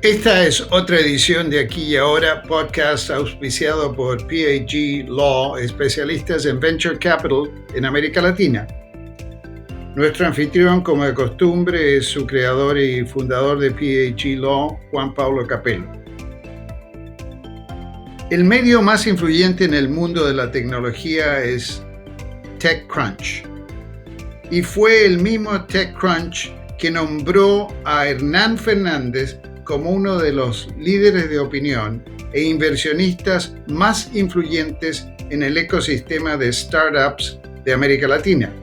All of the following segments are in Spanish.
Esta es otra edición de Aquí y Ahora, podcast auspiciado por PAG Law, especialistas en Venture Capital en América Latina. Nuestro anfitrión, como de costumbre, es su creador y fundador de PAG Law, Juan Pablo Capello. El medio más influyente en el mundo de la tecnología es TechCrunch. Y fue el mismo TechCrunch que nombró a Hernán Fernández como uno de los líderes de opinión e inversionistas más influyentes en el ecosistema de startups de América Latina.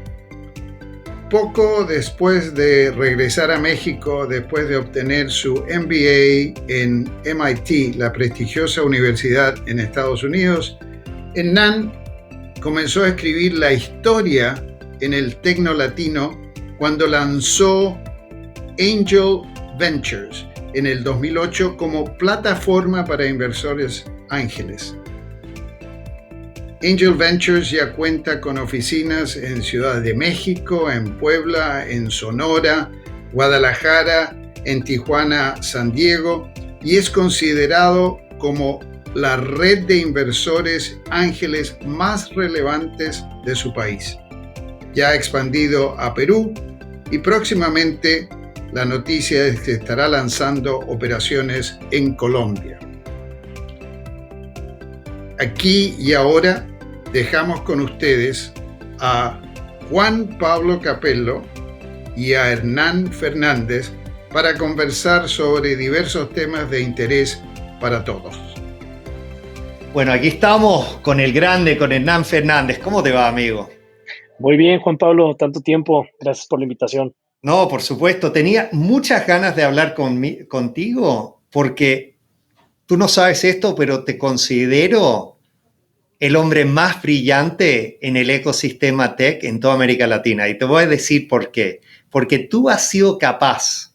Poco después de regresar a México, después de obtener su MBA en MIT, la prestigiosa universidad en Estados Unidos, Hernán comenzó a escribir la historia en el tecno latino cuando lanzó Angel Ventures en el 2008 como plataforma para inversores ángeles. Angel Ventures ya cuenta con oficinas en Ciudad de México, en Puebla, en Sonora, Guadalajara, en Tijuana, San Diego, y es considerado como la red de inversores ángeles más relevantes de su país. Ya ha expandido a Perú y próximamente la noticia es que estará lanzando operaciones en Colombia. Aquí y ahora dejamos con ustedes a Juan Pablo Capello y a Hernán Fernández para conversar sobre diversos temas de interés para todos. Bueno, aquí estamos con el grande, con Hernán Fernández. ¿Cómo te va, amigo? Muy bien, Juan Pablo, tanto tiempo. Gracias por la invitación. No, por supuesto. Tenía muchas ganas de hablar contigo porque tú no sabes esto, pero te considero el hombre más brillante en el ecosistema tech en toda América Latina. Y te voy a decir por qué. Porque tú has sido capaz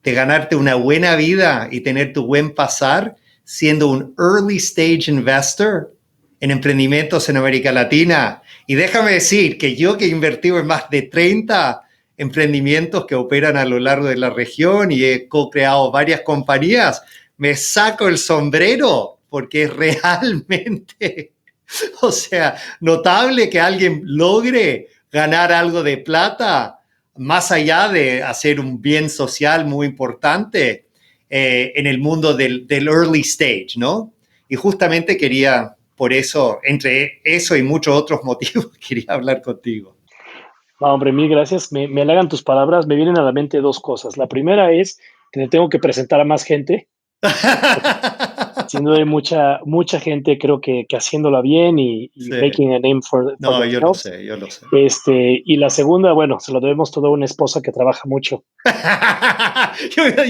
de ganarte una buena vida y tener tu buen pasar siendo un early stage investor en emprendimientos en América Latina. Y déjame decir que yo que he invertido en más de 30 emprendimientos que operan a lo largo de la región y he co-creado varias compañías, me saco el sombrero porque es realmente, notable que alguien logre ganar algo de plata más allá de hacer un bien social muy importante en el mundo del early stage, ¿no? Y justamente quería, por eso, entre eso y muchos otros motivos, quería hablar contigo. No, hombre, mil gracias. Me halagan tus palabras. Me vienen a la mente dos cosas. La primera es que te tengo que presentar a más gente. Sin duda hay mucha gente, creo que haciéndola bien y Sí. making a name for No, themselves. Yo lo sé. Y la segunda, bueno, se lo debemos todo a una esposa que trabaja mucho.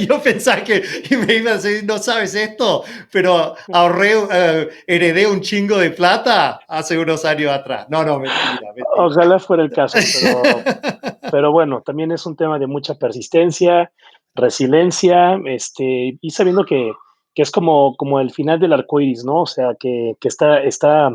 Yo pensaba que me iba a decir, no sabes esto, pero heredé un chingo de plata hace unos años atrás. No, mentira. Ojalá fuera el caso, pero bueno, también es un tema de mucha persistencia, resiliencia, y sabiendo que es como el final del arco iris, ¿no? O sea, que está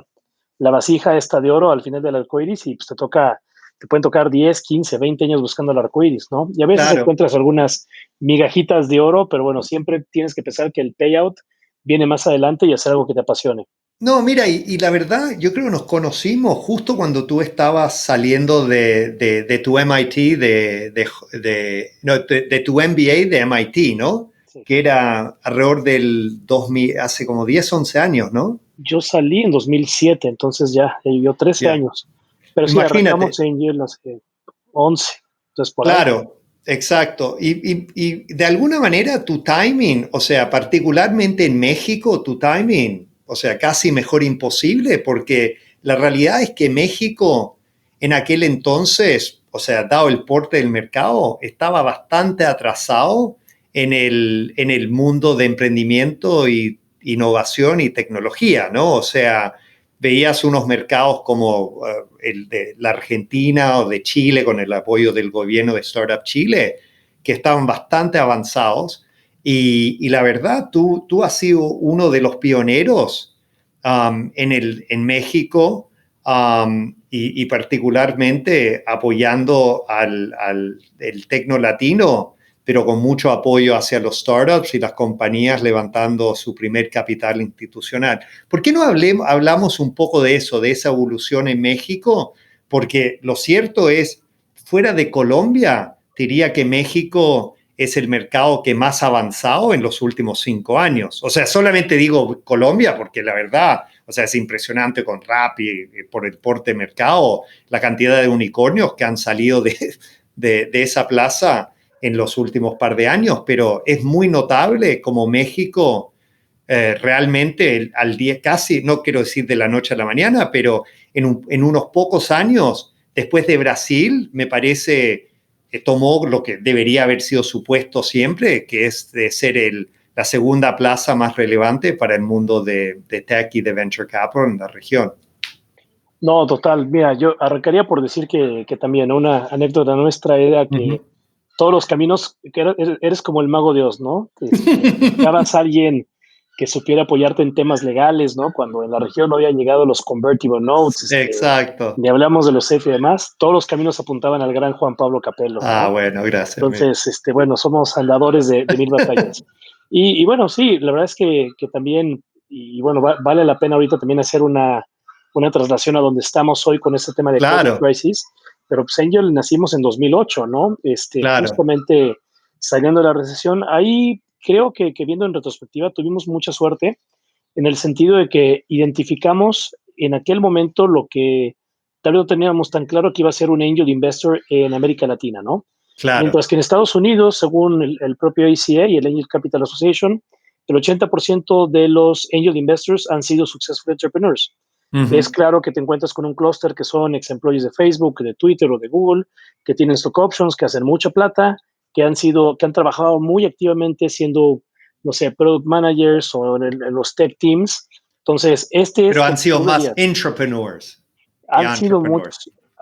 la vasija esta de oro al final del arco iris y pues te pueden tocar 10, 15, 20 años buscando el arco iris, ¿no? Y a veces Claro. encuentras algunas migajitas de oro, pero bueno, siempre tienes que pensar que el payout viene más adelante y hacer algo que te apasione. No, mira, y la verdad, yo creo que nos conocimos justo cuando tú estabas saliendo de tu MIT, de tu MBA de MIT, ¿no? Sí. Que era alrededor del 2000, hace como 10, 11 años, ¿no? Yo salí en 2007, entonces ya vivió 13 años. Pero sí, arrancamos en Yale hace 11. Entonces, por claro. Ahí. Exacto. Y de alguna manera tu timing, o sea, particularmente en México, tu timing, o sea, casi mejor imposible, porque la realidad es que México en aquel entonces, o sea, dado el porte del mercado, estaba bastante atrasado en el mundo de emprendimiento y innovación y tecnología, ¿no? O sea, veías unos mercados como el de la Argentina o de Chile con el apoyo del gobierno de Startup Chile, que estaban bastante avanzados. Y la verdad, tú has sido uno de los pioneros en México y particularmente apoyando el tecno latino pero con mucho apoyo hacia los startups y las compañías levantando su primer capital institucional. ¿Por qué no hablamos un poco de eso, de esa evolución en México? Porque lo cierto es, fuera de Colombia, diría que México es el mercado que más ha avanzado en los últimos 5 años. O sea, solamente digo Colombia porque la verdad, o sea, es impresionante con Rappi por el porte de mercado, la cantidad de unicornios que han salido de esa plaza en los últimos par de años, pero es muy notable como México realmente al día casi, no quiero decir de la noche a la mañana, pero en unos pocos años, después de Brasil, me parece tomó lo que debería haber sido su puesto siempre, que es de ser la segunda plaza más relevante para el mundo de tech y de venture capital en la región. No, total. Mira, yo arrancaría por decir que también una anécdota nuestra era que todos los caminos, que eres como el mago de Oz, ¿no? Buscabas a alguien que supiera apoyarte en temas legales, ¿no? Cuando en la región no habían llegado los convertible notes, Exacto. ni hablamos de los CEF y demás, todos los caminos apuntaban al gran Juan Pablo Capello, ¿no? Bueno, gracias. Entonces, bueno, somos andadores de 1000 batallas. Y bueno, sí, la verdad es que también, y bueno, vale la pena ahorita también hacer una traslación a donde estamos hoy con este tema de Claro. COVID crisis, pero pues Angel nacimos en 2008, ¿no? Claro. Justamente saliendo de la recesión, ahí creo que viendo en retrospectiva tuvimos mucha suerte en el sentido de que identificamos en aquel momento lo que tal vez no teníamos tan claro que iba a ser un angel investor en América Latina, ¿no? Claro. Mientras que en Estados Unidos, según el propio ACA y el Angel Capital Association, el 80% de los angel investors han sido successful entrepreneurs. Es claro que te encuentras con un clúster que son ex-employees de Facebook, de Twitter o de Google, que tienen stock options, que hacen mucha plata, que han trabajado muy activamente siendo, no sé, product managers o en los tech teams. Entonces, Pero han sido más entrepreneurs. Han sido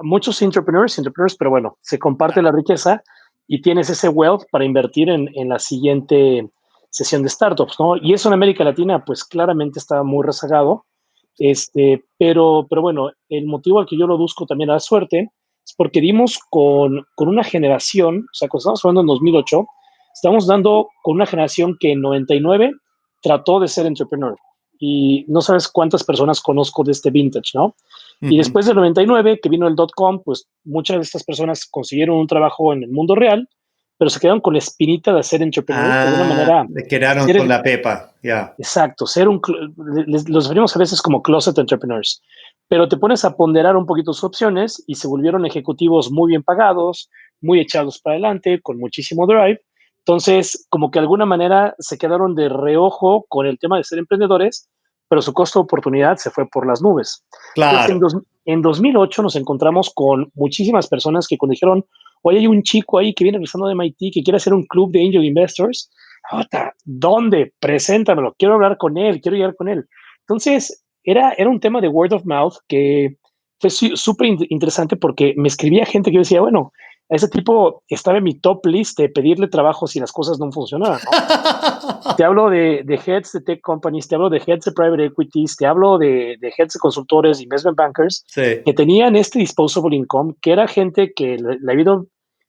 muchos entrepreneurs, pero bueno, se comparte la riqueza y tienes ese wealth para invertir en la siguiente sesión de startups, ¿no? Y eso en América Latina, pues claramente estaba muy rezagado. Pero bueno, el motivo al que yo lo busco también a la suerte es porque dimos con una generación, o sea, cuando estamos hablando en 2008, estamos dando con una generación que en 99 trató de ser entrepreneur. Y no sabes cuántas personas conozco de este vintage, ¿no? Y después del 99, que vino el .com, pues muchas de estas personas consiguieron un trabajo en el mundo real, pero se quedaron con la espinita de ser entrepreneur de alguna manera. Le quedaron con la pepa, ya. Exacto, los referimos a veces como closet entrepreneurs, pero te pones a ponderar un poquito sus opciones y se volvieron ejecutivos muy bien pagados, muy echados para adelante, con muchísimo drive. Entonces, como que de alguna manera se quedaron de reojo con el tema de ser emprendedores, pero su costo de oportunidad se fue por las nubes. Claro. Entonces, en 2008 nos encontramos con muchísimas personas que cuando dijeron, oye, hay un chico ahí que viene regresando de MIT que quiere hacer un club de angel investors. ¿Dónde? Preséntamelo, quiero hablar con él, quiero llegar con él. Entonces, era un tema de word of mouth que fue súper interesante porque me escribía gente que yo decía, bueno, ese tipo estaba en mi top list de pedirle trabajo si las cosas no funcionaban, ¿no? Te hablo de heads de tech companies, te hablo de heads de private equities, te hablo de heads de consultores, investment bankers, sí, que tenían este disposable income, que era gente que le ha ido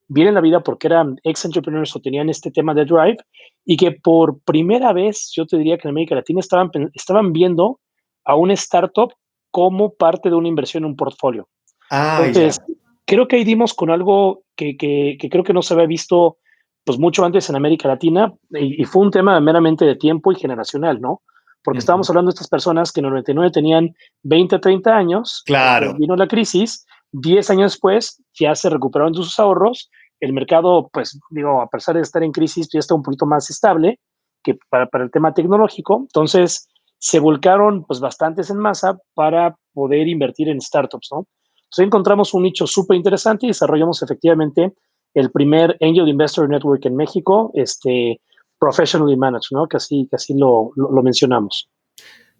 bien en la vida porque eran ex-entrepreneurs o tenían este tema de drive y que por primera vez, yo te diría que en América Latina estaban viendo a una startup como parte de una inversión en un portfolio. Entonces, creo que ahí dimos con algo que creo que no se había visto pues mucho antes en América Latina y fue un tema meramente de tiempo y generacional, ¿no? Porque estábamos hablando de estas personas que en el 99 tenían 20, 30 años, claro. vino la crisis, 10 años después ya se recuperaron de sus ahorros, el mercado, pues digo, a pesar de estar en crisis, ya está un poquito más estable que para el tema tecnológico, entonces se volcaron pues bastantes en masa para poder invertir en startups, ¿no? Entonces encontramos un nicho súper interesante y desarrollamos efectivamente el primer Angel Investor Network en México, professionally managed, ¿no? Que así lo mencionamos.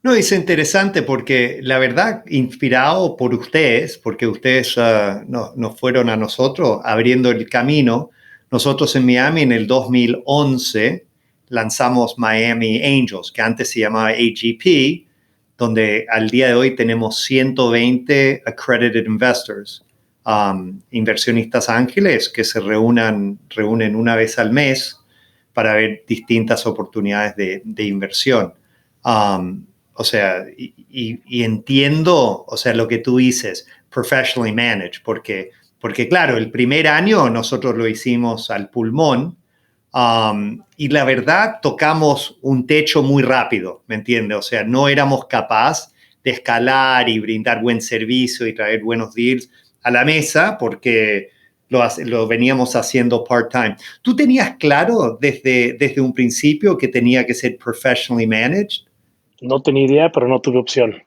No, es interesante porque la verdad, inspirado por ustedes, porque ustedes nos fueron a nosotros abriendo el camino, nosotros en Miami en el 2011 lanzamos Miami Angels, que antes se llamaba AGP, donde al día de hoy tenemos 120 accredited investors inversionistas ángeles que se reúnen una vez al mes para ver distintas oportunidades de inversión. O sea, y entiendo, o sea, lo que tú dices, professionally managed, porque claro, el primer año nosotros lo hicimos al pulmón, y la verdad tocamos un techo muy rápido, ¿me entiendes? O sea, no éramos capaces de escalar y brindar buen servicio y traer buenos deals a la mesa porque lo veníamos haciendo part-time. ¿Tú tenías claro desde un principio que tenía que ser professionally managed? No tenía idea, pero no tuve opción.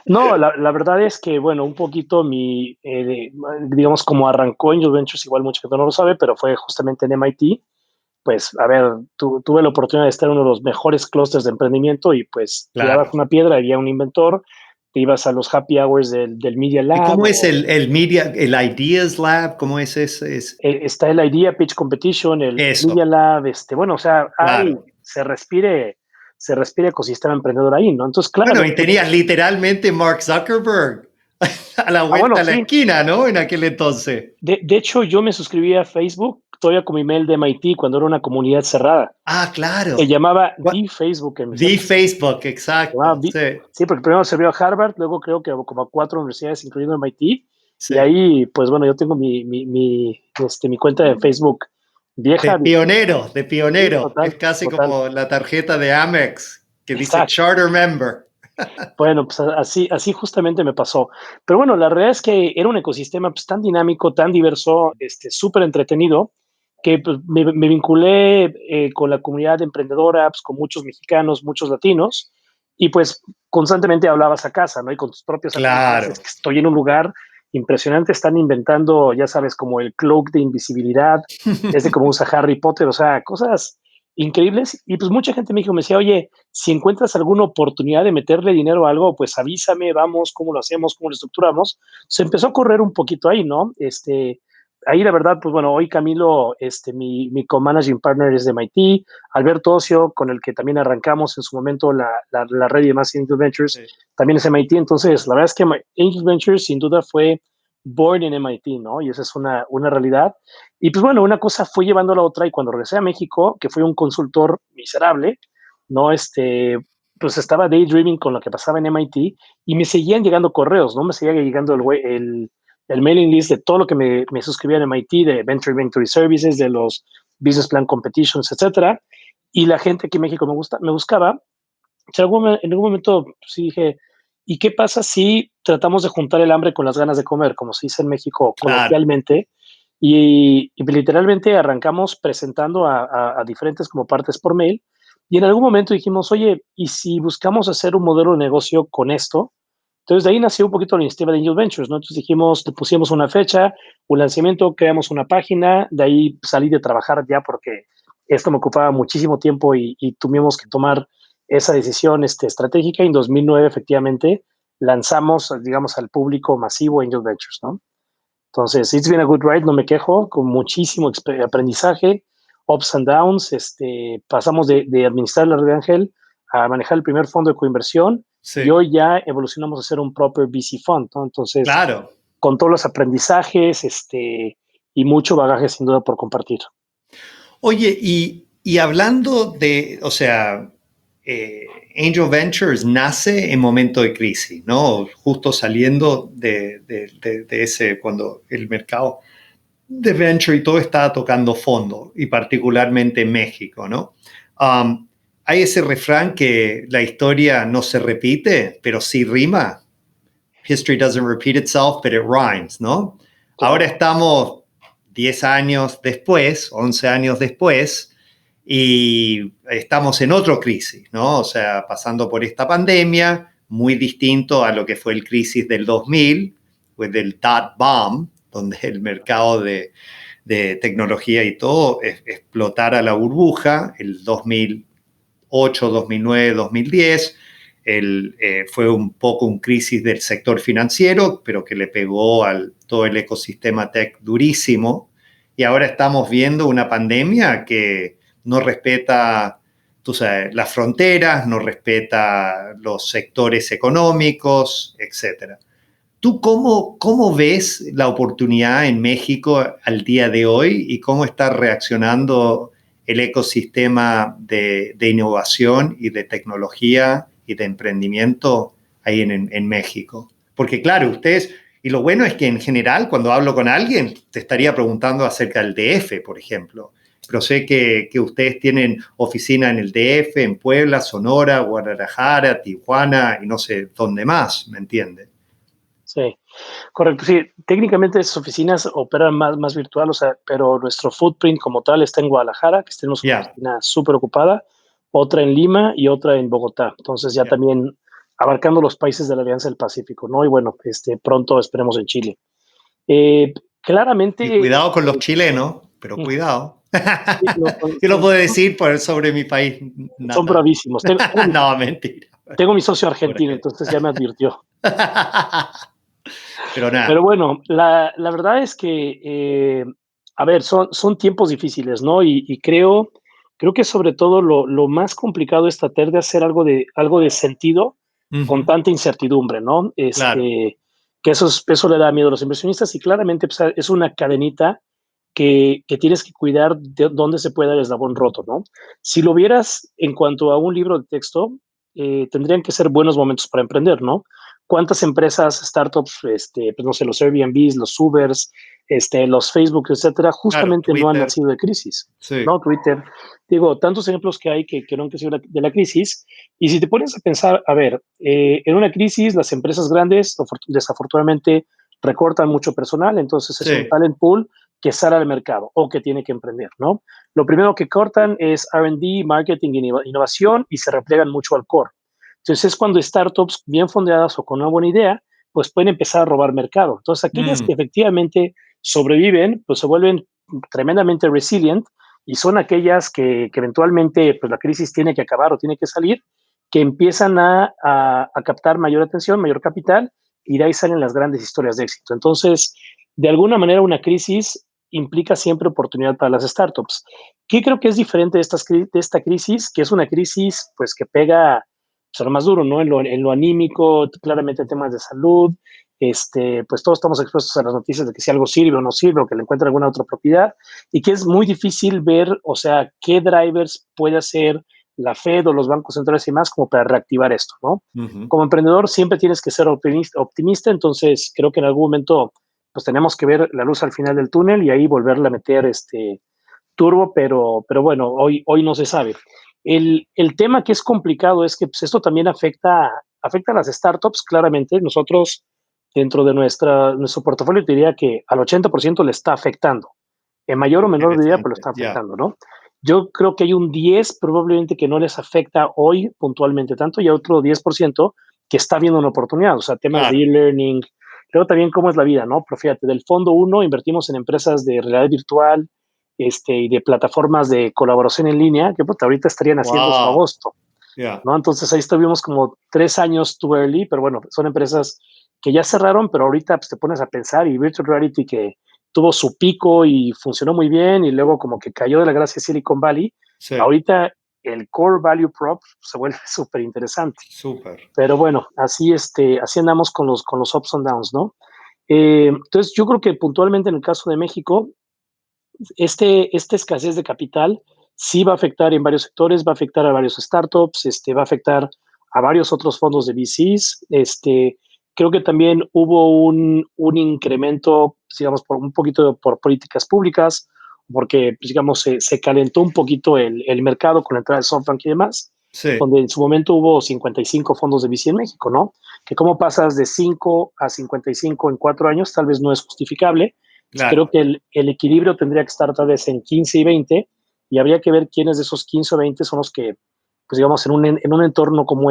No, la verdad es que, bueno, un poquito digamos, como arrancó Angel Ventures, igual mucha gente no lo sabe, pero fue justamente en MIT. Pues, a ver, tuve la oportunidad de estar en uno de los mejores clústeres de emprendimiento y pues tirabas Claro. una piedra, había un inventor, te ibas a los happy hours del Media ¿Y Lab. cómo es el Ideas Lab? ¿Cómo es ese? Está el Idea Pitch Competition, el Eso, Media Lab, bueno, o sea, claro. se respira ecosistema emprendedor ahí, ¿no? Entonces, Bueno, claro. y tenías literalmente Mark Zuckerberg a la vuelta Bueno, a la sí. esquina, ¿no? En aquel entonces. De hecho, yo me suscribí a Facebook todavía con mi email de MIT cuando era una comunidad cerrada. Ah, Se claro. llamaba The Facebook en mis The épocas. Facebook, Se llamaba exacto. Sí, Sí, porque primero sirvió a Harvard, luego creo que como a 4 universidades, incluyendo MIT, sí. y ahí, pues bueno, yo tengo mi cuenta de Facebook vieja. De Sí, pionero. Es total, casi total. como la tarjeta de Amex que dice Exacto. Charter Member. Bueno, pues así justamente me pasó. Pero bueno, la realidad es que era un ecosistema pues, tan dinámico, tan diverso, súper entretenido, que pues, me vinculé con la comunidad emprendedora, pues, con muchos mexicanos, muchos latinos, y pues constantemente hablabas a casa, ¿no? Y con tus propios amigos, Claro. es que estoy en un lugar impresionante, están inventando, ya sabes, como el cloak de invisibilidad, como usa Harry Potter, o sea, cosas increíbles. Y pues mucha gente en México me decía, oye, si encuentras alguna oportunidad de meterle dinero a algo, pues avísame, vamos, cómo lo hacemos, cómo lo estructuramos. Se empezó a correr un poquito ahí, ¿no? Ahí la verdad, pues bueno, hoy Camilo, mi co-managing partner es de MIT, Alberto Ocio, con el que también arrancamos en su momento la red de más Angel Ventures, Sí. también es MIT. Entonces, la verdad es que Angel Ventures sin duda fue born in MIT, ¿no? Y esa es una realidad. Y pues bueno, una cosa fue llevando a la otra y cuando regresé a México, que fui un consultor miserable, ¿no? Pues estaba daydreaming con lo que pasaba en MIT y me seguían llegando correos, ¿no? Me seguía llegando el mailing list de todo lo que me suscribía en MIT, de Venture Services, de los Business Plan Competitions, etcétera. Y la gente aquí en México me buscaba. En algún momento pues, sí dije, ¿y qué pasa si tratamos de juntar el hambre con las ganas de comer, como se dice en México Claro. coloquialmente? Y literalmente arrancamos presentando a diferentes como partes por mail. Y en algún momento dijimos, oye, ¿y si buscamos hacer un modelo de negocio con esto? Entonces de ahí nació un poquito la iniciativa de Angel Ventures, ¿no? Entonces dijimos, le pusimos una fecha, un lanzamiento, creamos una página, de ahí salí de trabajar ya porque esto me ocupaba muchísimo tiempo y tuvimos que tomar esa decisión estratégica. En 2009 efectivamente lanzamos, digamos, al público masivo Angel Ventures, ¿no? Entonces, it's been a good ride, no me quejo, con muchísimo aprendizaje, ups and downs. Pasamos de administrar la red de Ángel a manejar el primer fondo de coinversión y Sí. hoy ya evolucionamos a ser un proper VC fund, ¿no? Entonces, Claro. con todos los aprendizajes y mucho bagaje sin duda por compartir. Oye, y hablando de, o sea, Angel Ventures nace en momento de crisis, ¿no? Justo saliendo de ese, cuando el mercado de venture y todo estaba tocando fondo, y particularmente en México, ¿no? Hay ese refrán que la historia no se repite, pero sí rima. History doesn't repeat itself, but it rhymes, ¿no? Ahora estamos 10 años después, 11 años después, y estamos en otra crisis, ¿no? O sea, pasando por esta pandemia, muy distinto a lo que fue el crisis del 2000, pues del dot bomb, donde el mercado de tecnología y todo explotara la burbuja, el 2008, 2009, 2010. Fue un poco un crisis del sector financiero, pero que le pegó al todo el ecosistema tech durísimo. Y ahora estamos viendo una pandemia que no respeta, tú sabes, las fronteras, no respeta los sectores económicos, etc. ¿Tú cómo ves la oportunidad en México al día de hoy y cómo está reaccionando el ecosistema de innovación y de tecnología y de emprendimiento ahí en México? Porque claro, ustedes, y lo bueno es que en general cuando hablo con alguien te estaría preguntando acerca del DF, por ejemplo. Pero sé que ustedes tienen oficina en el DF, en Puebla, Sonora, Guadalajara, Tijuana y no sé dónde más, ¿me entiendes? Sí, correcto. Sí, técnicamente esas oficinas operan más virtual, o sea, pero nuestro footprint como tal está en Guadalajara, que tenemos una Ya, oficina súper ocupada, otra en Lima y otra en Bogotá. Entonces ya ya. también abarcando los países de la Alianza del Pacífico, ¿no? Y bueno, pronto esperemos en Chile. Eh, Y claramente, cuidado con los chilenos, pero cuidado. sí, no, Yo lo puedo decir sobre mi país son natal. bravísimos. No, mentira. Tengo mi socio Por argentino, ejemplo. entonces ya me advirtió. Pero Pero nada, bueno, la verdad es que, a ver, son tiempos difíciles, ¿no? Y creo que sobre todo lo más complicado es tratar de hacer algo de sentido con ujú, tanta incertidumbre, ¿no? claro, Que eso le da miedo a los inversionistas y claramente, pues, es una cadenita que tienes que cuidar de dónde se puede dar el eslabón roto, ¿no? Si lo vieras en cuanto a un libro de texto, tendrían que ser buenos momentos para emprender, ¿no? ¿Cuántas empresas, startups, pues no sé, los Airbnbs, los Ubers, los Facebook, etcétera, claro, justamente no han Twitter, nacido de crisis, sí. ¿no? Twitter, digo, tantos ejemplos que hay que no han crecido de la crisis. Y si te pones a pensar, a ver, en una crisis, las empresas grandes, desafortunadamente, recortan mucho personal, entonces es un Sí, talent pool que sale al mercado o que tiene que emprender, ¿no? Lo primero que cortan es R&D, marketing y innovación y se replegan mucho al core. Entonces es cuando startups bien fondeadas o con una buena idea, pues pueden empezar a robar mercado. Entonces aquellas mm, que efectivamente sobreviven, pues se vuelven tremendamente resilient y son aquellas que eventualmente pues la crisis tiene que acabar o tiene que salir, que empiezan a captar mayor atención, mayor capital y de ahí salen las grandes historias de éxito. Entonces, de alguna manera una crisis implica siempre oportunidad para las startups. ¿Qué creo que es diferente de esta crisis? Que es una crisis pues que pega pues, lo más duro, ¿no? En lo anímico, claramente temas de salud, pues todos estamos expuestos a las noticias de que si algo sirve o no sirve o que le encuentra alguna otra propiedad y que es muy difícil ver, o sea, qué drivers puede hacer la Fed o los bancos centrales y más como para reactivar esto, ¿no? ujú. Como emprendedor siempre tienes que ser optimista, entonces creo que en algún momento pues tenemos que ver la luz al final del túnel y ahí volverle a meter turbo, pero bueno, hoy no se sabe. El tema que es complicado es que pues, esto también afecta a las startups, claramente. Nosotros, dentro de nuestro portafolio, te diría que al 80% le está afectando. En mayor o menor medida, pero lo Interesante, está ya. afectando, ¿no? Yo creo que hay un 10 probablemente que no les afecta hoy puntualmente tanto y otro 10% que está viendo una oportunidad, o sea, temas de Claro, e-learning. Luego también cómo es la vida, ¿no? Pero fíjate, del fondo uno invertimos en empresas de realidad virtual, y de plataformas de colaboración en línea, que puta, ahorita estarían haciendo su wow, agosto, ya. ¿no? Entonces ahí estuvimos como 3 años too early, pero bueno, son empresas que ya cerraron, pero ahorita pues, te pones a pensar y Virtual Reality que tuvo su pico y funcionó muy bien y luego como que cayó de la gracia Silicon Valley, Sí, ahorita el core value prop se vuelve súper interesante. súper. Pero bueno, así andamos con los ups and downs, ¿no? Entonces yo creo que puntualmente en el caso de México, esta escasez de capital sí va a afectar en varios sectores, va a afectar a varios startups, va a afectar a varios otros fondos de VCs. Creo que también hubo un incremento, digamos, por un poquito por políticas públicas, porque, pues, digamos, se calentó un poquito el mercado con la entrada de SoftBank y demás, Sí, donde en su momento hubo 55 fondos de VC en México, ¿no? Que cómo pasas de 5 a 55 en 4 años, tal vez no es justificable. Creo claro. que el equilibrio tendría que estar tal vez en 15 y 20 y habría que ver quiénes de esos 15 o 20 son los que, pues digamos, en un entorno como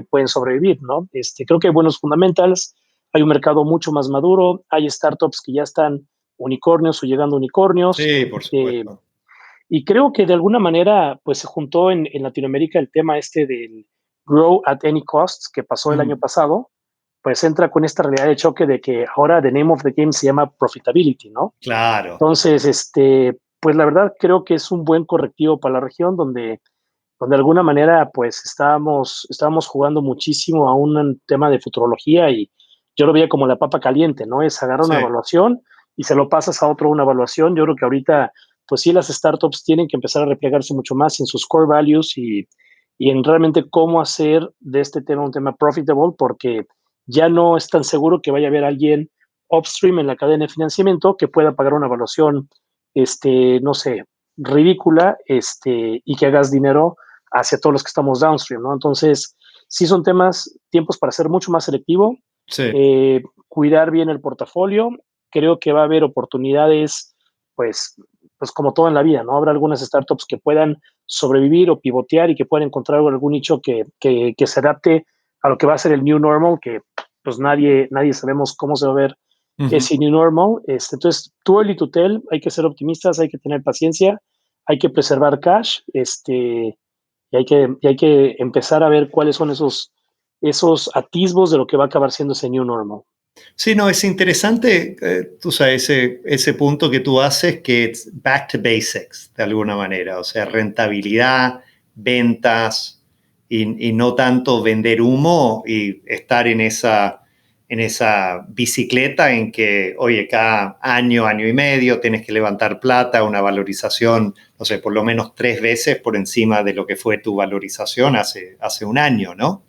pueden sobrevivir, ¿no? Creo que hay buenos fundamentals, hay un mercado mucho más maduro, hay startups que ya están unicornios o llegando a unicornios, Sí, por supuesto. y creo que de alguna manera, pues se juntó en Latinoamérica el tema del grow at any cost que pasó el año Mm, pasado, pues entra con esta realidad de choque de que ahora the name of the game se llama profitability, ¿no? claro. Entonces, pues la verdad creo que es un buen correctivo para la región donde de alguna manera pues estábamos jugando muchísimo a un tema de futurología y yo lo veía como la papa caliente, ¿no? Es agarrar Sí. una evaluación y se lo pasas a otro una evaluación. Yo creo que ahorita, pues sí, las startups tienen que empezar a replegarse mucho más en sus core values y en realmente cómo hacer de este tema un tema profitable, porque ya no es tan seguro que vaya a haber alguien upstream en la cadena de financiamiento que pueda pagar una evaluación, no sé, ridícula, y que hagas dinero hacia todos los que estamos downstream, ¿no? Entonces, sí son tiempos para ser mucho más selectivo, Sí. cuidar bien el portafolio. Creo que va a haber oportunidades, pues, pues como todo en la vida, ¿no? Habrá algunas startups que puedan sobrevivir o pivotear y que puedan encontrar algún nicho que se adapte a lo que va a ser el new normal, que pues nadie sabemos cómo se va a ver Ujú. ese new normal. Entonces, too early to tell, hay que ser optimistas, hay que tener paciencia, hay que preservar cash, y hay que empezar a ver cuáles son esos atisbos de lo que va a acabar siendo ese new normal. Sí, no, es interesante, tú sabes, ese punto que tú haces, que es back to basics, de alguna manera, o sea, rentabilidad, ventas y no tanto vender humo y estar en esa bicicleta en que, oye, cada año, año y medio tienes que levantar plata, una valorización, no sé, por lo menos 3 veces por encima de lo que fue tu valorización hace un año, ¿no?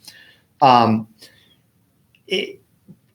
Um, eh,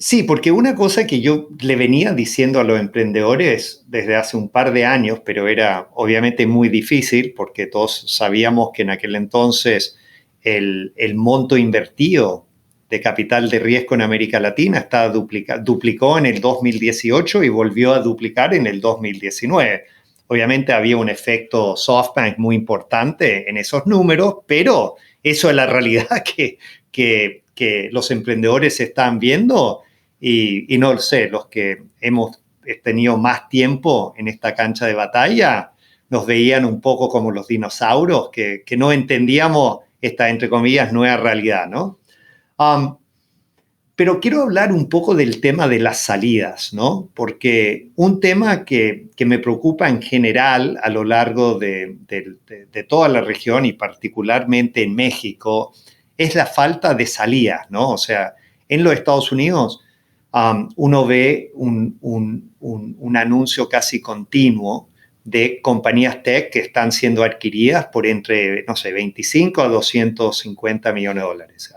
Sí, porque una cosa que yo le venía diciendo a los emprendedores desde hace un par de años, pero era obviamente muy difícil porque todos sabíamos que en aquel entonces el monto invertido de capital de riesgo en América Latina estaba duplicó en el 2018 y volvió a duplicar en el 2019. Obviamente había un efecto SoftBank muy importante en esos números, pero eso es la realidad que los emprendedores están viendo y no lo sé, los que hemos tenido más tiempo en esta cancha de batalla nos veían un poco como los dinosaurios, que no entendíamos esta, entre comillas, nueva realidad, ¿no? Um, pero quiero hablar un poco del tema de las salidas, ¿no? Porque un tema que me preocupa en general a lo largo de toda la región y particularmente en México es la falta de salidas, ¿no? O sea, en los Estados Unidos uno ve un anuncio casi continuo de compañías tech que están siendo adquiridas por entre, no sé, 25 a 250 millones de dólares.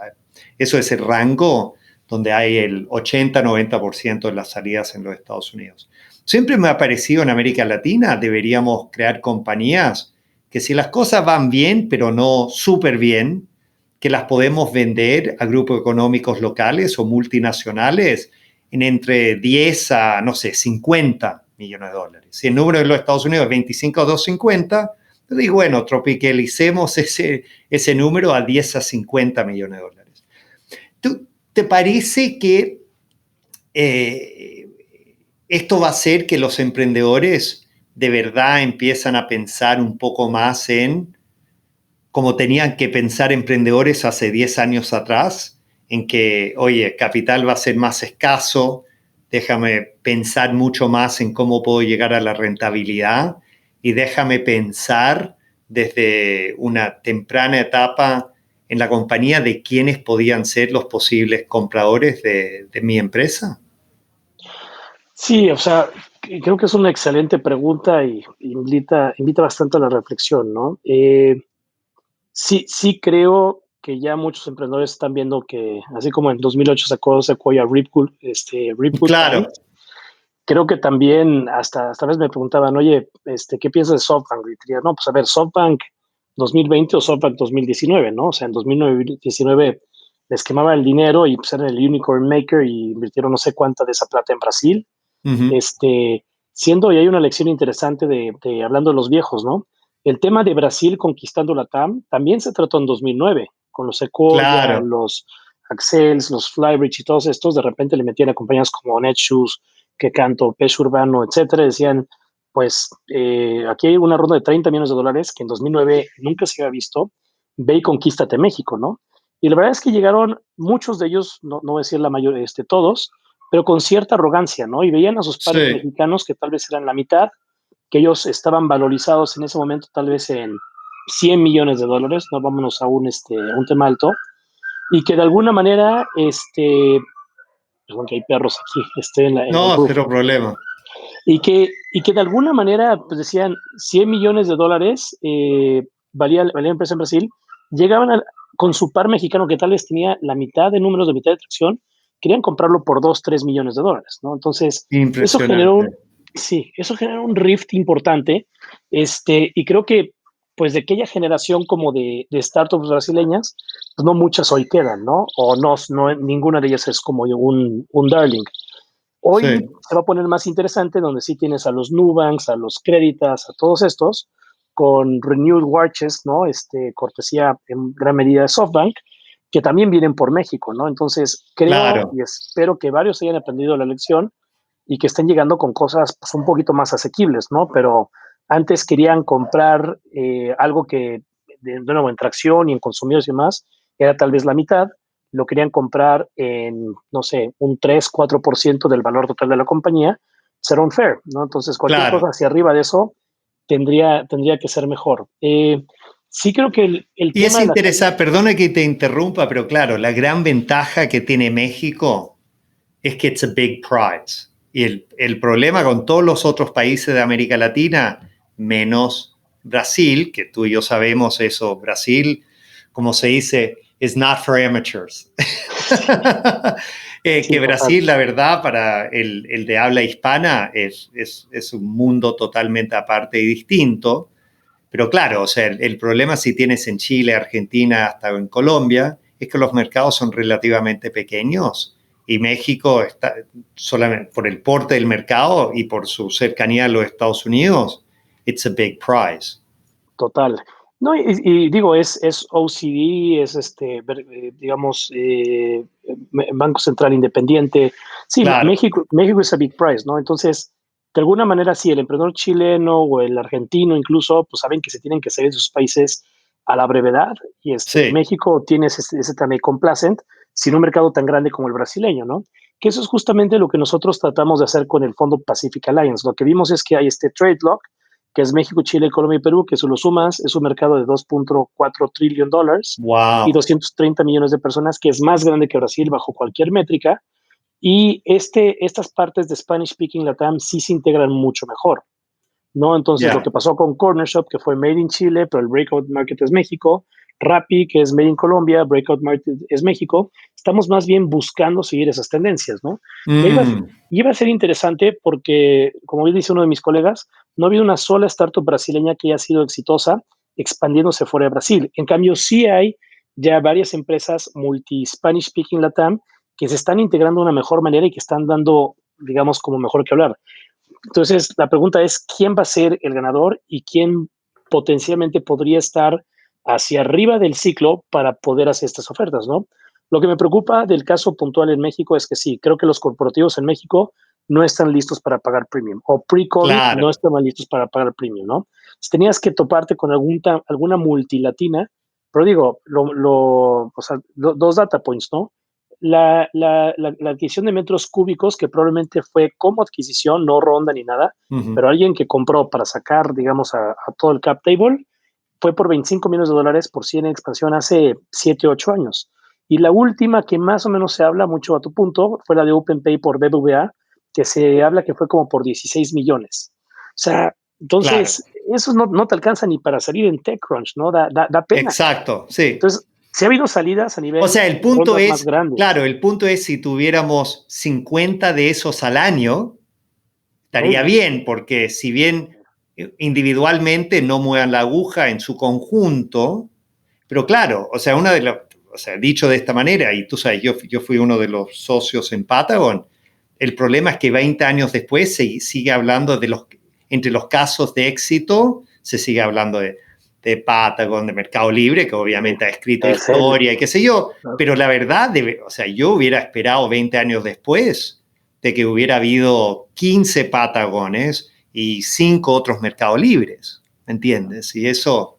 Eso es el rango donde hay el 80-90% de las salidas en los Estados Unidos. Siempre me ha parecido en América Latina deberíamos crear compañías que si las cosas van bien, pero no súper bien, que las podemos vender a grupos económicos locales o multinacionales en entre 10 a, no sé, 50 millones de dólares. Si el número de los Estados Unidos es 25 a 250, yo digo, bueno, tropicalicemos ese número a 10 a 50 millones de dólares. ¿Te parece que esto va a hacer que los emprendedores de verdad empiezan a pensar un poco más en como tenían que pensar emprendedores hace 10 años atrás, en que, oye, capital va a ser más escaso, déjame pensar mucho más en cómo puedo llegar a la rentabilidad y déjame pensar desde una temprana etapa en la compañía de quiénes podían ser los posibles compradores de mi empresa? Sí, o sea, creo que es una excelente pregunta y invita bastante a la reflexión, ¿no? Sí creo que ya muchos emprendedores están viendo que, así como en 2008 sacó Sequoia Ripple Claro, Times, creo que también hasta vez me preguntaban, oye, ¿qué piensas de SoftBank? Y diría, no, pues a ver, SoftBank 2020 o SoftBank 2019, ¿no? O sea, en 2019 les quemaba el dinero y pues eran el unicorn maker y invirtieron no sé cuánta de esa plata en Brasil. uh-huh. Siendo, y hay una lección interesante hablando de los viejos, ¿no? El tema de Brasil conquistando la TAM también se trató en 2009, con los Sequoia, Claro, los Axels, los Flybridge y todos estos, de repente le metían a compañías como Netshoes, Que Canto, Pez Urbano, etcétera, y decían, pues aquí hay una ronda de 30 millones de dólares que en 2009 nunca se había visto, ve y conquístate México, ¿no? Y la verdad es que llegaron muchos de ellos, no voy a decir la mayor, todos, pero con cierta arrogancia, ¿no? Y veían a sus pares sí. mexicanos que tal vez eran la mitad, que ellos estaban valorizados en ese momento tal vez en 100 millones de dólares, no vámonos a un tema alto, y que de alguna manera, perdón que hay perros aquí, en el No, roof. cero problema. Y que de alguna manera, pues decían, $100 millones, valía la empresa en Brasil, llegaban con su par mexicano, que tal vez tenía la mitad de números, de mitad de tracción, querían comprarlo por $2, $3 millones, ¿no? Entonces, Impresionante. eso generó un rift importante, y creo que, pues, de aquella generación como de startups brasileñas, pues no muchas hoy quedan, ¿no? O no, ninguna de ellas es como un darling. Hoy Sí, se va a poner más interesante, donde sí tienes a los Nubanks, a los Creditas, a todos estos, con renewed watches, ¿no? Cortesía en gran medida de SoftBank, que también vienen por México, ¿no? Entonces, creo claro. y espero que varios hayan aprendido la lección y que estén llegando con cosas, pues, un poquito más asequibles, ¿no? Pero antes querían comprar algo que, de nuevo, en tracción y en consumidos y demás, era tal vez la mitad, lo querían comprar en, no sé, un 3-4% del valor total de la compañía, será unfair, ¿no? Entonces, cualquier Claro. cosa hacia arriba de eso tendría que ser mejor. Sí creo que el Y es tema de la salida... interesante, perdona que te interrumpa, pero claro, la gran ventaja que tiene México es que it's a big prize. Y el problema con todos los otros países de América Latina, menos Brasil, que tú y yo sabemos eso, Brasil, como se dice, is not for amateurs. Sí, Que total. Brasil, la verdad, para el de habla hispana es un mundo totalmente aparte y distinto. Pero claro, o sea, el problema si tienes en Chile, Argentina, hasta en Colombia, es que los mercados son relativamente pequeños y México está solamente por el porte del mercado y por su cercanía a los Estados Unidos, it's a big prize. Total. No, y digo, es OCD, es digamos, Banco Central Independiente. Sí, Claro, México es a big prize, ¿no? Entonces, de alguna manera, sí, el emprendedor chileno o el argentino incluso, pues saben que se tienen que salir de sus países a la brevedad. Y sí, México tiene ese también complacent, sin un mercado tan grande como el brasileño, ¿no? Que eso es justamente lo que nosotros tratamos de hacer con el Fondo Pacific Alliance. Lo que vimos es que hay este trade lock, que es México, Chile, Colombia y Perú, que si lo sumas es un mercado de $2.4 trillion y wow, 230 millones de personas, que es más grande que Brasil bajo cualquier métrica. Y estas partes de Spanish Speaking Latam sí se integran mucho mejor, ¿no? Entonces, lo ya, que pasó con Corner Shop, que fue Made in Chile, pero el Breakout Market es México, Rappi, que es Made in Colombia, Breakout Market es México, estamos más bien buscando seguir esas tendencias, ¿no? Y ahí mm, iba a ser interesante porque, como bien dice uno de mis colegas, no ha habido una sola startup brasileña que haya sido exitosa expandiéndose fuera de Brasil. En cambio, sí hay ya varias empresas multi-Spanish speaking Latam que se están integrando de una mejor manera y que están dando, digamos, como mejor que hablar. Entonces, la pregunta es, ¿quién va a ser el ganador y quién potencialmente podría estar hacia arriba del ciclo para poder hacer estas ofertas, ¿no? Lo que me preocupa del caso puntual en México es que sí, creo que los corporativos en México no están listos para pagar premium, o pre-COVID no claro, estaban listos para pagar premium, ¿no? Si tenías que toparte con alguna multilatina, pero digo, o sea, dos data points, ¿no? La adquisición de metros cúbicos, que probablemente fue como adquisición, no ronda ni nada, ujú, pero alguien que compró para sacar, digamos, a todo el cap table, fue por $25 millones por 100 en expansión hace 7, 8 años. Y la última que más o menos se habla, mucho a tu punto, fue la de OpenPay por BBVA, que se habla que fue como por 16 millones. O sea, claro, entonces, eso no te alcanza ni para salir en TechCrunch, ¿no? Da pena. exacto, sí. Entonces, sí ha habido salidas a O nivel sea, el punto rondas más es, claro, grandes. el punto es si tuviéramos 50 de esos al año, estaría Uf, bien, porque si bien individualmente no muevan la aguja en su conjunto, pero claro, o sea, o sea, dicho de esta manera, y tú sabes, yo fui uno de los socios en Patagon, el problema es que 20 años después se sigue hablando entre los casos de éxito, se sigue hablando de Patagon, de Mercado Libre, que sí, obviamente ha escrito es él. historia y qué sé yo, ¿No? pero la verdad, o sea, yo hubiera esperado 20 años después de que hubiera habido 15 Patagones y 5 otros Mercado Libres, ¿me entiendes? Y eso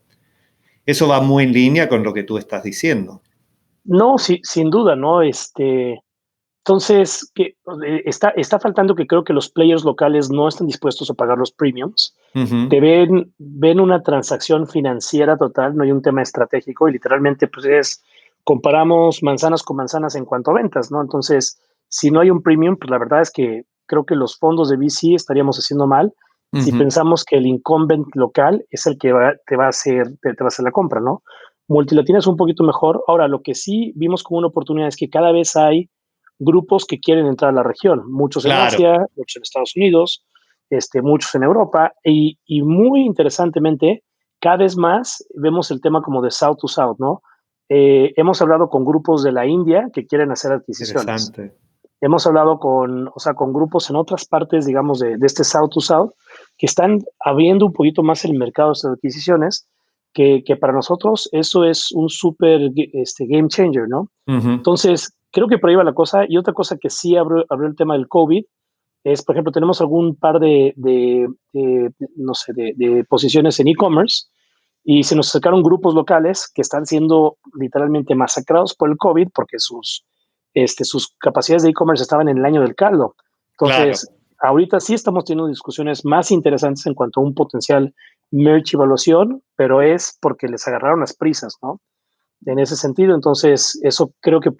va muy en línea con lo que tú estás diciendo. No, sí, sin duda, ¿no? Entonces, está faltando que creo que los players locales no están dispuestos a pagar los premiums. Ujú. Te ven una transacción financiera total, no hay un tema estratégico y literalmente pues comparamos manzanas con manzanas en cuanto a ventas, ¿no? Entonces, si no hay un premium, pues la verdad es que creo que los fondos de VC estaríamos haciendo mal si pensamos que el incumbent local es el que te va a hacer la compra, ¿no? Multilatina es un poquito mejor. Ahora, lo que sí vimos como una oportunidad es que cada vez hay grupos que quieren entrar a la región, muchos en Asia, muchos en Estados Unidos, muchos en Europa, y muy interesantemente, cada vez más vemos el tema como de South to South, ¿no? Hemos hablado con grupos de la India que quieren hacer adquisiciones. Interesante. Hemos hablado con grupos en otras partes, digamos, de este South to South, que están abriendo un poquito más el mercado de estas adquisiciones, que para nosotros eso es un súper game changer, ¿no? Entonces, creo que por ahí va la cosa. Y otra cosa que sí abrió el tema del COVID es, por ejemplo, tenemos algún par de posiciones en e-commerce y se nos acercaron grupos locales que están siendo literalmente masacrados por el COVID porque sus capacidades de e-commerce estaban en el año del caldo. Entonces, ahorita sí estamos teniendo discusiones más interesantes en cuanto a un potencial merch evaluación, pero es porque les agarraron las prisas, ¿no? En ese sentido, entonces, eso creo que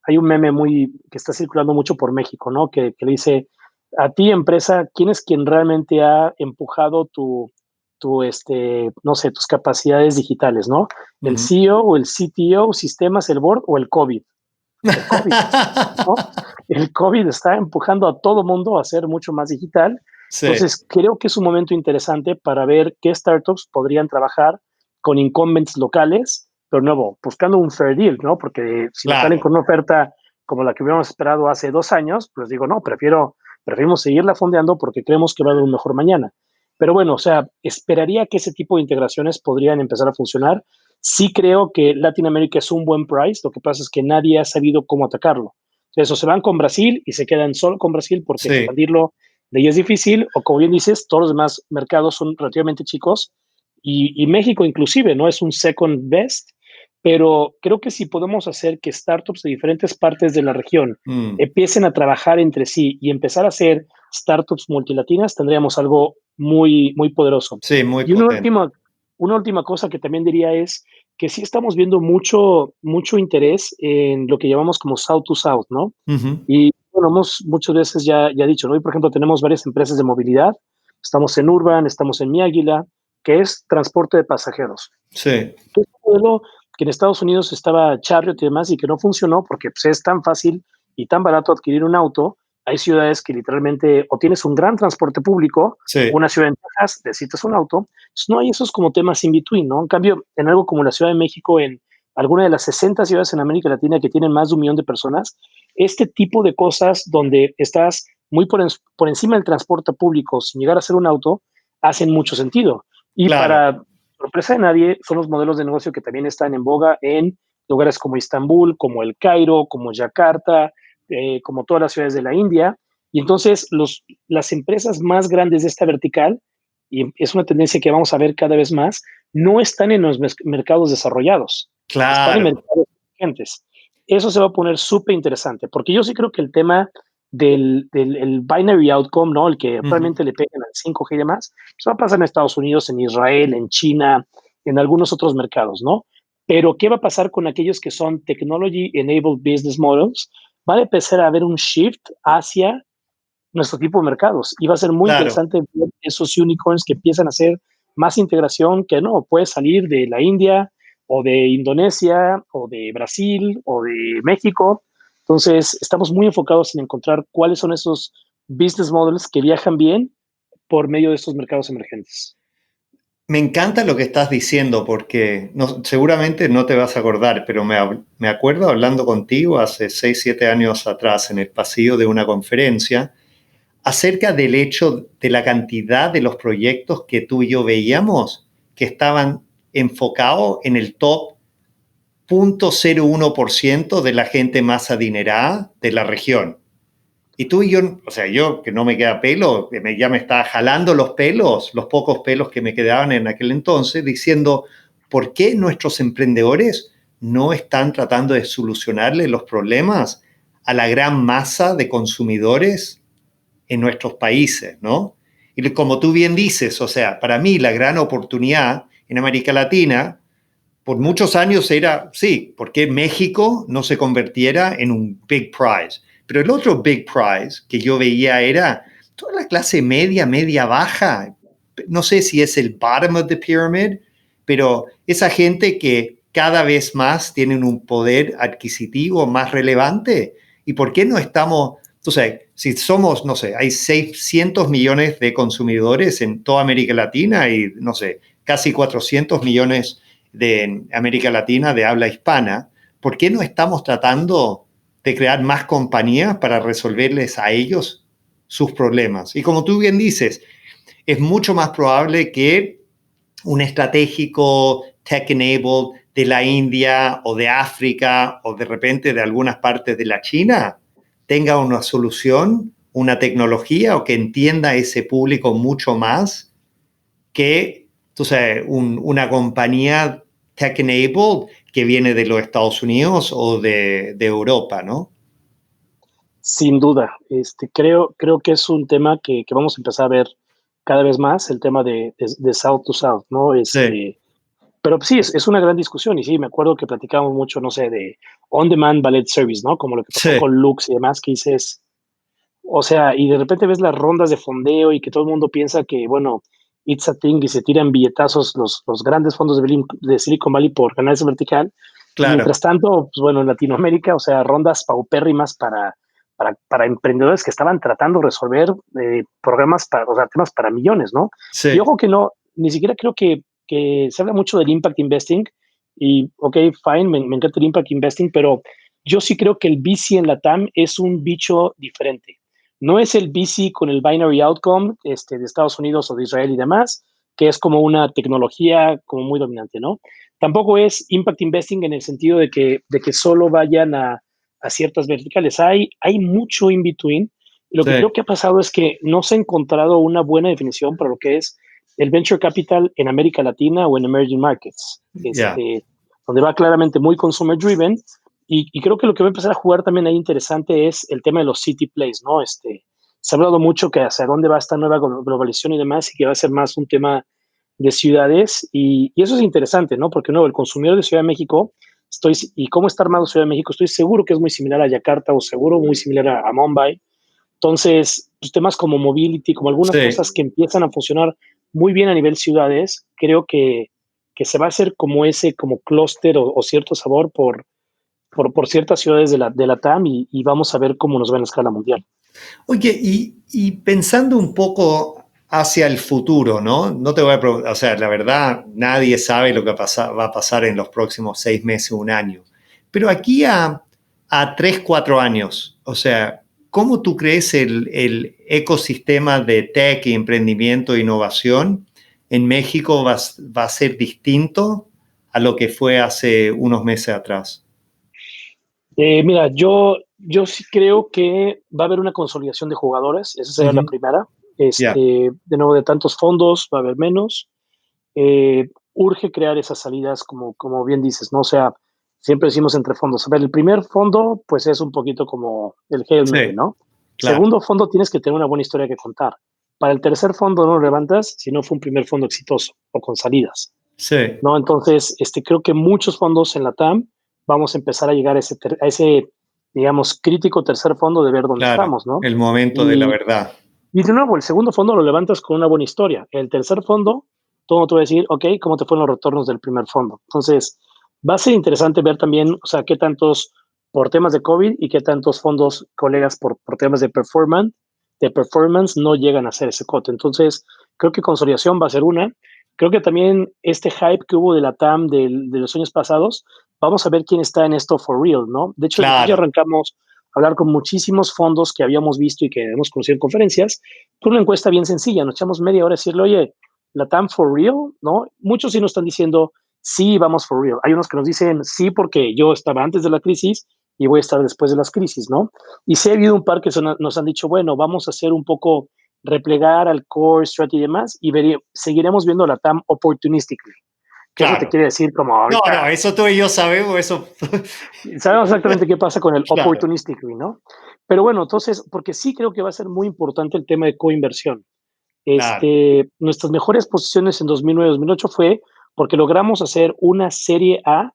hay un meme que está circulando mucho por México, ¿no? Que le dice, a ti, empresa, ¿quién es quien realmente ha empujado no sé, tus capacidades digitales, ¿no? ¿El CEO o el CTO, sistemas, el board o el COVID? El COVID, ¿no? El COVID está empujando a todo mundo a ser mucho más digital. Sí. Entonces, creo que es un momento interesante para ver qué startups podrían trabajar con incumbents locales, pero nuevo, buscando un fair deal, ¿no? Porque si nos salen con una oferta como la que hubiéramos esperado hace 2 años, pues digo, no, preferimos seguirla fondeando porque creemos que va a haber un mejor mañana. Pero bueno, o sea, esperaría que ese tipo de integraciones podrían empezar a funcionar. Sí creo que Latinoamérica es un buen price, lo que pasa es que nadie ha sabido cómo atacarlo. Entonces, o se van con Brasil y se quedan solo con Brasil porque expandirlo de ahí es difícil, o como bien dices, todos los demás mercados son relativamente chicos y México inclusive no es un second best, pero creo que si podemos hacer que startups de diferentes partes de la región empiecen a trabajar entre sí y empezar a hacer startups multilatinas, tendríamos algo muy, muy poderoso. Sí, muy y una última cosa que también diría es que sí estamos viendo mucho interés en lo que llamamos como South to South, ¿no? Y bueno, muchas veces ya dicho, ¿no? Y por ejemplo, tenemos varias empresas de movilidad. Estamos en Urban, estamos en Mi Águila, que es transporte de pasajeros. Sí. Que es un modelo que en Estados Unidos estaba Chariot y demás y que no funcionó porque pues, es tan fácil y tan barato adquirir un auto. Hay ciudades que literalmente o tienes un gran transporte público, una ciudad en Texas, necesitas un auto. Entonces, no hay esos como temas in between, ¿no? En cambio, en algo como la Ciudad de México, en alguna de las 60 ciudades en América Latina que tienen más de 1 millón de personas, este tipo de cosas donde estás muy por encima del transporte público sin llegar a ser un auto, hacen mucho sentido. Y para sorpresa de nadie, son los modelos de negocio que también están en boga en lugares como Istambul, como El Cairo, como Yakarta, como todas las ciudades de la India. Y entonces las empresas más grandes de esta vertical, y es una tendencia que vamos a ver cada vez más, no están en los mercados desarrollados, están en mercados emergentes. Eso se va a poner súper interesante, porque yo sí creo que el tema del binary outcome, ¿no? El que realmente le peguen al 5G y demás, pues va a pasar en Estados Unidos, en Israel, en China, en algunos otros mercados, ¿no? Pero, ¿qué va a pasar con aquellos que son Technology-Enabled Business Models? Va a empezar a haber un shift hacia nuestro tipo de mercados y va a ser muy interesante ver esos unicorns que empiezan a hacer más integración, que no, puede salir de la India o de Indonesia o de Brasil o de México. Entonces, estamos muy enfocados en encontrar cuáles son esos business models que viajan bien por medio de estos mercados emergentes. Me encanta lo que estás diciendo porque seguramente no te vas a acordar, pero me acuerdo hablando contigo hace 6, 7 años atrás en el pasillo de una conferencia acerca del hecho de la cantidad de los proyectos que tú y yo veíamos que estaban enfocados en el top 0.01% de la gente más adinerada de la región. Y tú y yo, o sea, yo que no me queda pelo, ya me estaba jalando los pelos, los pocos pelos que me quedaban en aquel entonces, diciendo, ¿por qué nuestros emprendedores no están tratando de solucionarle los problemas a la gran masa de consumidores en nuestros países, ¿no? Y como tú bien dices, o sea, para mí la gran oportunidad en América Latina por muchos años era, sí, ¿por qué México no se convirtiera en un big prize? Pero el otro big prize que yo veía era toda la clase media, media baja. No sé si es el bottom of the pyramid, pero esa gente que cada vez más tienen un poder adquisitivo más relevante. ¿Y por qué no estamos, entonces, si somos, no sé, hay 600 millones de consumidores en toda América Latina y, no sé, casi 400 millones de América Latina de habla hispana, ¿por qué no estamos tratando de crear más compañías para resolverles a ellos sus problemas? Y como tú bien dices, es mucho más probable que un estratégico tech-enabled de la India o de África o de repente de algunas partes de la China tenga una solución, una tecnología o que entienda ese público mucho más que una compañía tech-enabled que viene de los Estados Unidos o de Europa, ¿no? Sin duda, creo que es un tema que vamos a empezar a ver cada vez más, el tema de South to South, ¿no? Sí, Pero sí, es una gran discusión y sí, me acuerdo que platicábamos mucho, no sé, de on-demand ballet service, ¿no? Como lo que pasó sí, con Lux y demás, que dices, o sea, y de repente ves las rondas de fondeo y que todo el mundo piensa que, bueno, it's a thing y se tiran billetazos los grandes fondos de Silicon Valley por ganar ese vertical. Y claro. mientras tanto, pues bueno, en Latinoamérica, o sea, rondas paupérrimas para emprendedores que estaban tratando de resolver programas, o sea, temas para millones, ¿no? Y Sí, ojo que no, ni siquiera creo que se habla mucho del impact investing y, ok, fine, me encanta el impact investing, pero yo sí creo que el VC en la TAM es un bicho diferente. No es el VC con el binary outcome de Estados Unidos o de Israel y demás, que es como una tecnología como muy dominante, ¿no? Tampoco es impact investing en el sentido de que solo vayan a ciertas verticales. Hay mucho in between. Y lo sí, que creo que ha pasado es que no se ha encontrado una buena definición para lo que es el venture capital en América Latina o en emerging markets, ya. donde va claramente muy consumer driven. Y creo que lo que va a empezar a jugar también ahí interesante es el tema de los city plays, ¿no? Se ha hablado mucho que hacia dónde va esta nueva globalización y demás, y que va a ser más un tema de ciudades, y eso es interesante, ¿no? Porque, no, el consumidor de Ciudad de México, y cómo está armado Ciudad de México, estoy seguro que es muy similar a Yakarta o seguro muy similar a Mumbai. Entonces, pues, temas como mobility, como algunas Sí. cosas que empiezan a funcionar muy bien a nivel ciudades, creo que se va a hacer como ese, como clúster o cierto sabor por ciertas ciudades de la TAM y vamos a ver cómo nos va en la escala mundial. Oye, y pensando un poco hacia el futuro, ¿no? No te voy a preguntar, o sea, la verdad, nadie sabe lo que va a pasar en los próximos 6 meses, un año. Pero aquí a 3, 4 años, o sea, ¿cómo tú crees el ecosistema de tech y emprendimiento e innovación en México va a ser distinto a lo que fue hace unos meses atrás? Mira, yo sí creo que va a haber una consolidación de jugadores, esa sería la Ujú. primera. Ya, De nuevo, de tantos fondos va a haber menos. Urge crear esas salidas, como bien dices, ¿no? O sea, siempre decimos entre fondos. A ver, el primer fondo, pues es un poquito como el Hail Mary, sí, ¿no? claro, Segundo fondo, tienes que tener una buena historia que contar. Para el tercer fondo no lo levantas si no fue un primer fondo exitoso o con salidas, sí. ¿no? Entonces, creo que muchos fondos en la TAM vamos a empezar a llegar a ese, digamos, crítico tercer fondo de ver dónde Claro, estamos, ¿no? el momento de la Y, verdad. y de nuevo, el segundo fondo lo levantas con una buena historia. El tercer fondo, todo te va a decir, ok, ¿cómo te fueron los retornos del primer fondo? Entonces, va a ser interesante ver también, o sea, qué tantos por temas de COVID y qué tantos fondos, colegas, por temas de performance no llegan a hacer ese cote. Entonces, creo que consolidación va a ser una. Creo que también este hype que hubo de la TAM de los años pasados, vamos a ver quién está en esto for real, ¿no? De hecho, nosotros ya Claro, arrancamos a hablar con muchísimos fondos que habíamos visto y que hemos conocido en conferencias, con una encuesta bien sencilla. Nos echamos media hora a decirle, oye, la TAM for real, ¿no? Muchos sí nos están diciendo, sí, vamos for real. Hay unos que nos dicen, sí, porque yo estaba antes de la crisis y voy a estar después de las crisis, ¿no? Y sí ha habido un par que nos han dicho, bueno, vamos a hacer un poco replegar al core strategy y demás, y seguiremos viendo la TAM opportunistically, que eso te claro. quiere decir como No, ahorita, no, eso tú y yo sabemos, eso. sabemos exactamente qué pasa con el Claro, opportunistically, ¿no? Pero bueno, entonces, porque sí creo que va a ser muy importante el tema de coinversión. claro, Nuestras mejores posiciones en 2009-2008 fue porque logramos hacer una serie A,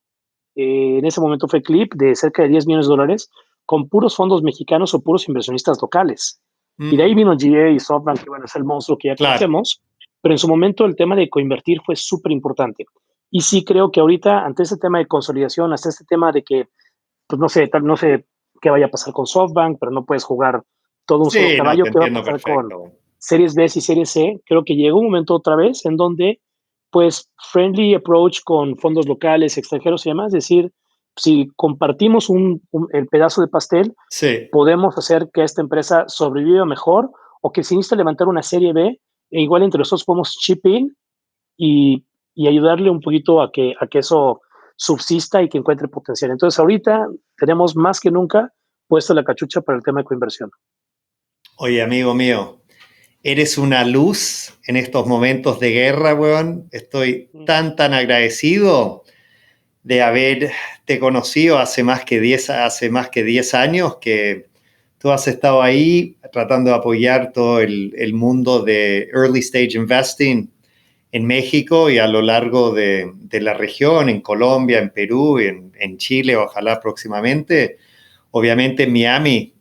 en ese momento fue Clip, de cerca de $10 millones, con puros fondos mexicanos o puros inversionistas locales. Y de ahí vino GA y SoftBank, que bueno, es el monstruo que ya conocemos, pero en su momento el tema de coinvertir fue súper importante. Y sí creo que ahorita, ante este tema de consolidación, hasta este tema de que, pues no sé qué vaya a pasar con SoftBank, pero no puedes jugar todo un solo caballo, qué va a pasar con Series B y Series C. Creo que llegó un momento otra vez en donde, pues, friendly approach con fondos locales, extranjeros y demás, es decir, si compartimos el pedazo de pastel, podemos hacer que esta empresa sobreviva mejor, o que si necesita levantar una serie B, e igual entre nosotros podemos chip in y ayudarle un poquito a que eso subsista y que encuentre potencial. Entonces, ahorita tenemos más que nunca puesta la cachucha para el tema de coinversión. Oye, amigo mío, eres una luz en estos momentos de guerra, weón. Estoy tan agradecido de haberte conocido hace más que 10 años, que tú has estado ahí tratando de apoyar todo el mundo de early stage investing en México y a lo largo de la región, en Colombia, en Perú, en Chile, ojalá próximamente. Obviamente en Miami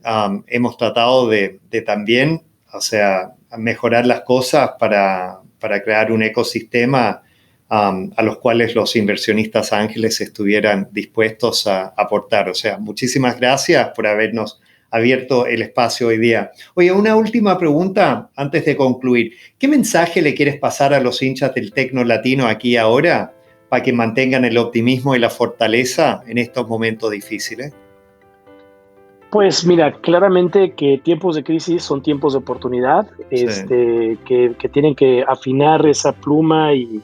hemos tratado de también, o sea, mejorar las cosas para crear un ecosistema a los cuales los inversionistas ángeles estuvieran dispuestos a aportar. O sea, muchísimas gracias por habernos abierto el espacio hoy día. Oye, una última pregunta antes de concluir. ¿Qué mensaje le quieres pasar a los hinchas del Tecno Latino aquí ahora para que mantengan el optimismo y la fortaleza en estos momentos difíciles? Pues mira, claramente que tiempos de crisis son tiempos de oportunidad, que tienen que afinar esa pluma y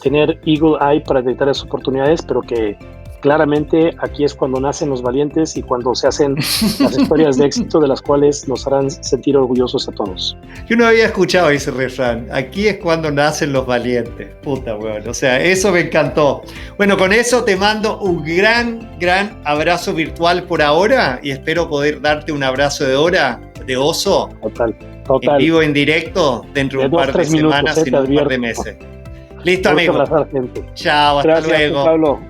tener eagle eye para detectar esas oportunidades, pero que claramente aquí es cuando nacen los valientes y cuando se hacen las historias de éxito de las cuales nos harán sentir orgullosos a todos. Yo no había escuchado ese refrán. Aquí es cuando nacen los valientes. Puta, weón. O sea, eso me encantó. Bueno, con eso te mando un gran abrazo virtual por ahora y espero poder darte un abrazo de oso. Total. En vivo, en directo, dentro de un par de semanas y un par de meses. Listo, amigo. Chao, hasta luego. Pablo.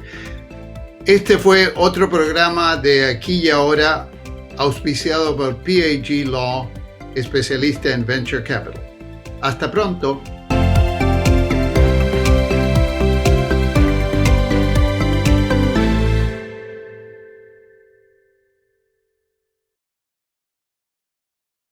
Este fue otro programa de Aquí y Ahora, auspiciado por PAG Law, especialista en Venture Capital. Hasta pronto.